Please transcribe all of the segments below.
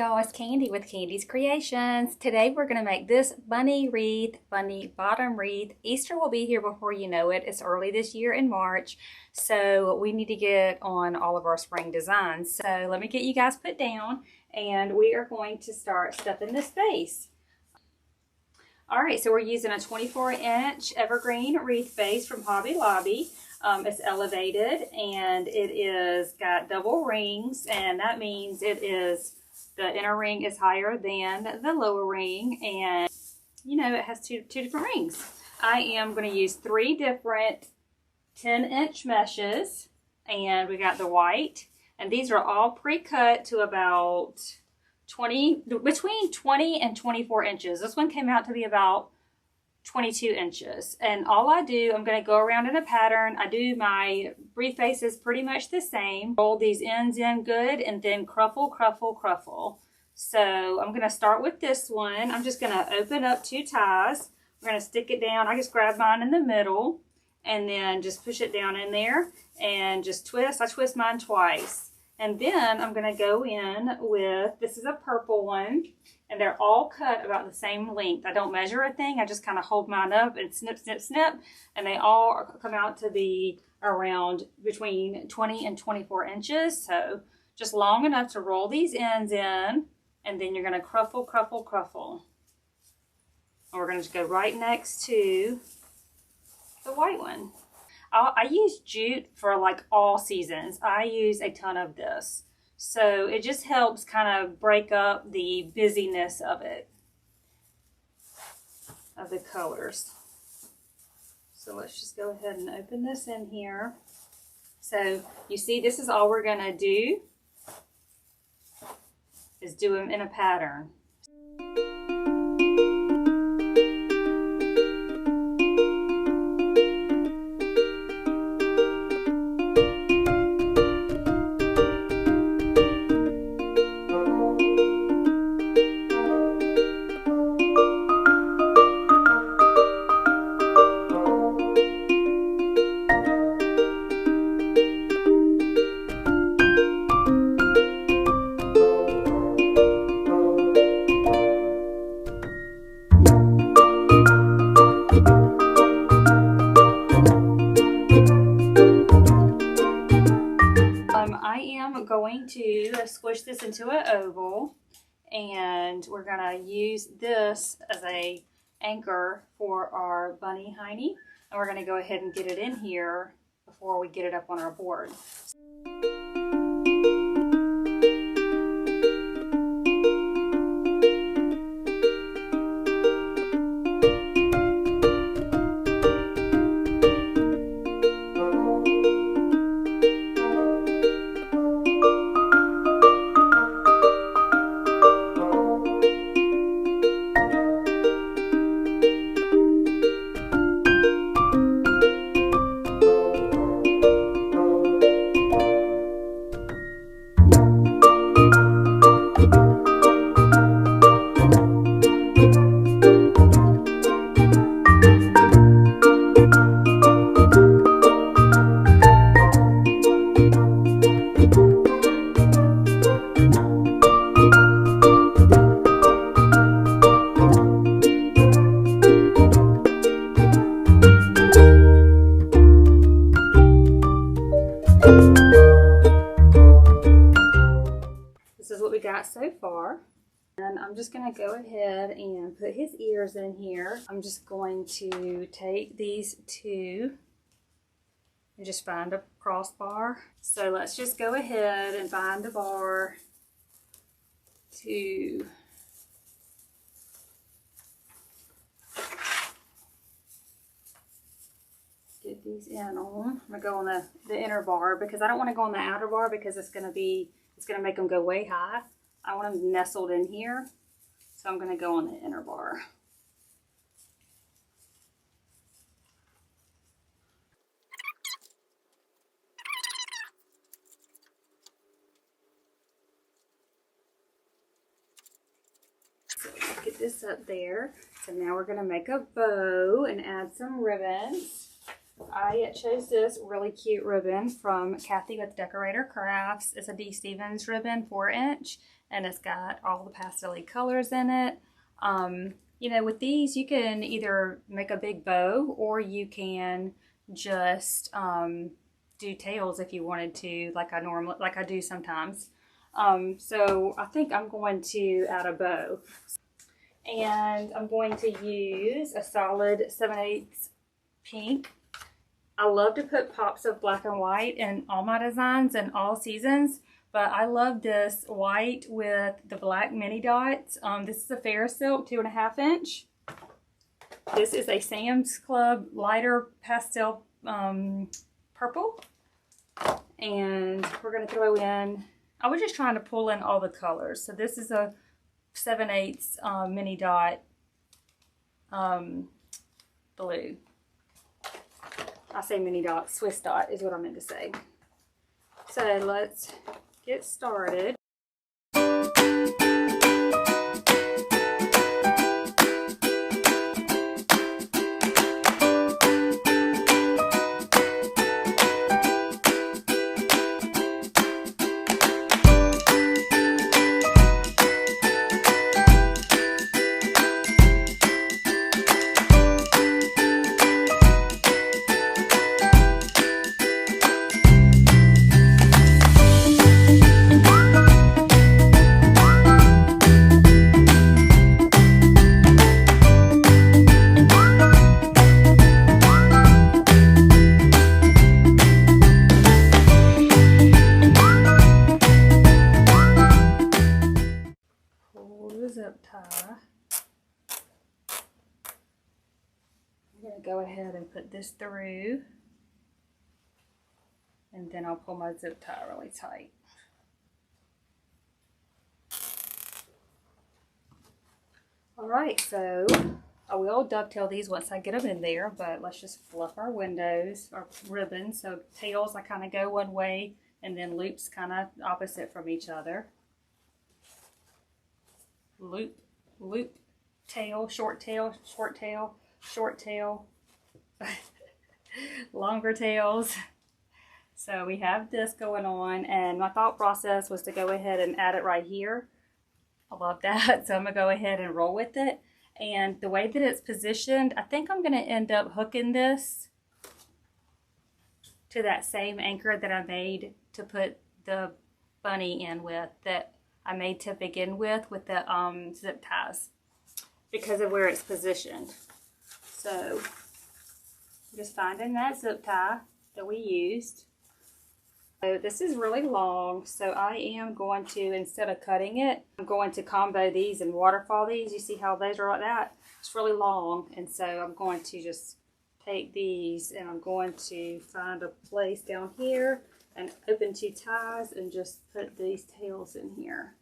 y'all, it's Candy with KANDI'S Kreations. Today we're going to make this bunny wreath, bunny bottom wreath. Easter will be here before you know it. It's early this year in March, so we need to get on all of our spring designs. So let me get you guys put down and we are going to start stuffing this base. Alright, so we're using a 24-inch evergreen wreath base from Hobby Lobby. It's elevated and it is got double rings, and that means the inner ring is higher than the lower ring, and you know it has two different rings. I am going to use 3 different 10-inch meshes, and we got the white, and these are all pre-cut to about between 20 and 24 inches. This one came out to be about 22 inches. And all I do, I'm going to go around in a pattern. I do my wreath faces pretty much the same. Roll these ends in good and then cruffle, cruffle, cruffle. So I'm going to start with this one. I'm just going to open up 2 ties. We're going to stick it down. I just grab mine in the middle and then just push it down in there and just twist. I twist mine twice. And then I'm going to go in with, this is a purple one, and they're all cut about the same length. I don't measure a thing. I just kind of hold mine up and snip, snip, snip, and they all come out to be around between 20 and 24 inches. So just long enough to roll these ends in, and then you're going to cruffle, cruffle, cruffle. And we're going to just go right next to the white one. I use jute for like all seasons. I use a ton of this. So it just helps kind of break up the busyness of it, of the colors. So let's just go ahead and open this in here. So you see, this is all we're gonna do, is do them in a pattern. I am going to squish this into an oval, and we're going to use this as a anchor for our bunny hiney, and we're going to go ahead and get it in here before we get it up on our board. This is what we got so far. And I'm just going to go ahead and put his ears in here. I'm just going to take these 2 and just find a crossbar. So let's just go ahead and find the bar to get these in on. I'm going to go on the inner bar because I don't want to go on the outer bar because it's going to make them go way high. I want them nestled in here, so I'm going to go on the inner bar. So let's get this up there. So now we're going to make a bow and add some ribbons. I chose this really cute ribbon from Kathy with Decorator Crafts. It's a D. Stevens ribbon, 4-inch, and it's got all the pastel colors in it. You know, with these, you can either make a big bow or you can just do tails if you wanted to, like I do sometimes. So I think I'm going to add a bow. And I'm going to use a solid 7/8 pink. I love to put pops of black and white in all my designs and all seasons, but I love this white with the black mini dots. This is a Fair Silk 2.5 inch. This is a Sam's Club lighter pastel purple. And we're going to throw in, I was just trying to pull in all the colors. So this is a 7/8 mini dot blue. I say mini dot, Swiss dot is what I meant to say. So let's get started. Zip tie. I'm going to go ahead and put this through, and then I'll pull my zip tie really tight. Alright, so I will dovetail these once I get them in there, but let's just fluff our windows, our ribbons. So tails I kind of go one way, and then loops kind of opposite from each other. Loop, loop, tail, short tail, short tail, short tail, longer tails. So we have this going on, and my thought process was to go ahead and add it right here. I love that, so I'm going to go ahead and roll with it. And the way that it's positioned, I think I'm going to end up hooking this to that same anchor that I made to put the bunny in with, that I made to begin with the zip ties, because of where it's positioned. So I'm just finding that zip tie that we used. So this is really long, so I am going to, instead of cutting it, I'm going to combo these and waterfall these. You see how those are like that? It's really long, and so I'm going to just take these and I'm going to find a place down here and open 2 ties and just put these tails in here.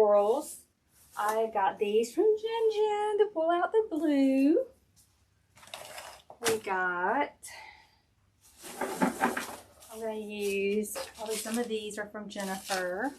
florals. I got these from Jin to pull out the blue. We got, I'm going to use, probably some of these are from Jennifer.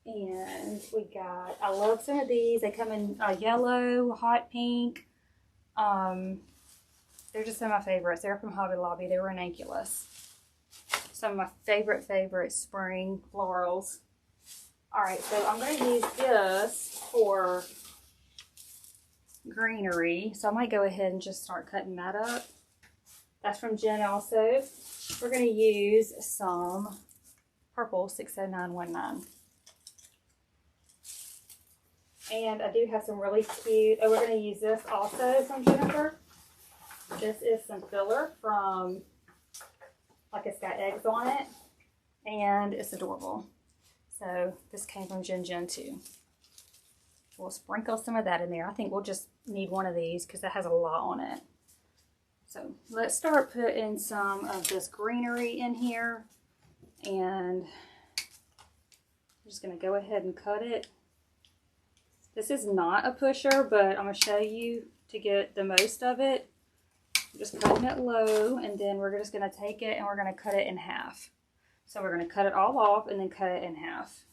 And we got, I love some of these. They come in yellow, hot pink. They're just some of my favorites. They're from Hobby Lobby. They're ranunculus. Some of my favorite spring florals. Alright, so I'm going to use this for greenery. So I might go ahead and just start cutting that up. That's from Jen also. We're going to use some purple 60919. And I do have some really cute, we're going to use this also from Jennifer. This is some filler from, like it's got eggs on it, and it's adorable. So this came from Jen too. We'll sprinkle some of that in there. I think we'll just need one of these because it has a lot on it. So let's start putting some of this greenery in here, and I'm just going to go ahead and cut it. This is not a pusher, but I'm going to show you to get the most of it. I'm just cutting it low, and then we're just going to take it and we're going to cut it in half. So we're going to cut it all off and then cut it in half.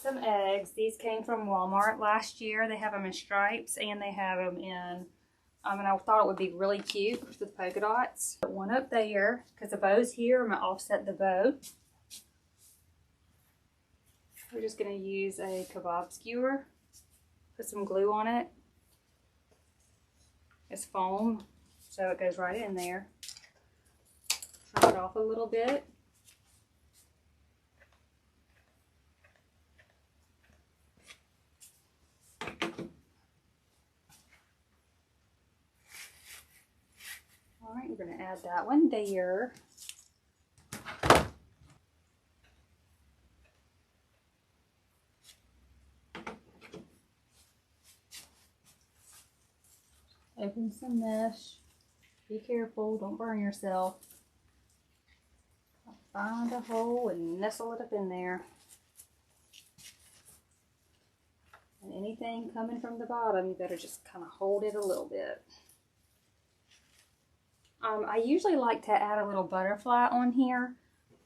Some eggs. These came from Walmart last year. They have them in stripes and they have them in, and I thought it would be really cute with polka dots. Put one up there because the bow's here. I'm going to offset the bow. We're just going to use a kebab skewer. Put some glue on it. It's foam, so it goes right in there. Trim it off a little bit. we're going to add that one there. Open some mesh. Be careful, don't burn yourself. Find a hole and nestle it up in there. And anything coming from the bottom, you better just kind of hold it a little bit. I usually like to add a little butterfly on here.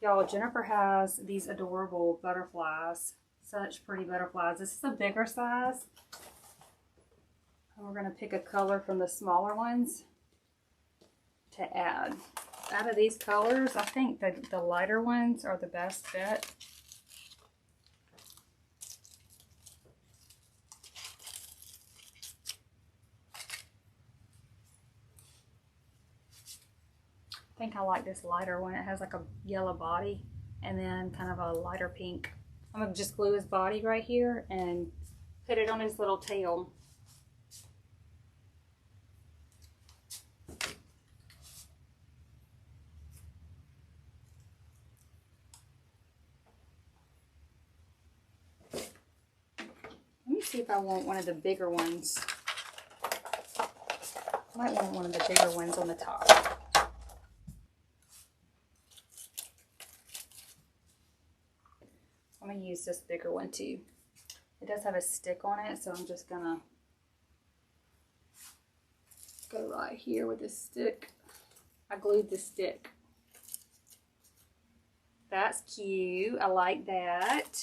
Y'all, Jennifer has these adorable butterflies. Such pretty butterflies. This is a bigger size. And we're going to pick a color from the smaller ones to add. Out of these colors, I think the lighter ones are the best bet. I think I like this lighter one. It has like a yellow body and then kind of a lighter pink. I'm going to just glue his body right here and put it on his little tail. Let me see if I want one of the bigger ones. I might want one of the bigger ones on the top. I'm going to use this bigger one too. It does have a stick on it, so I'm just going to go right here with this stick. I glued the stick. That's cute. I like that.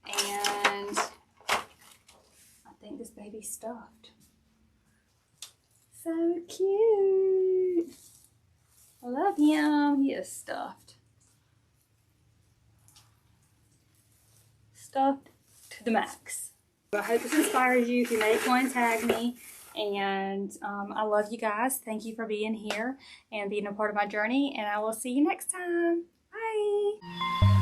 And I think this baby's stuffed. So cute. I love him. He is stuffed. Stuffed to the max. I hope this inspires you. If you make one, tag me. And I love you guys. Thank you for being here and being a part of my journey. And I will see you next time. Bye.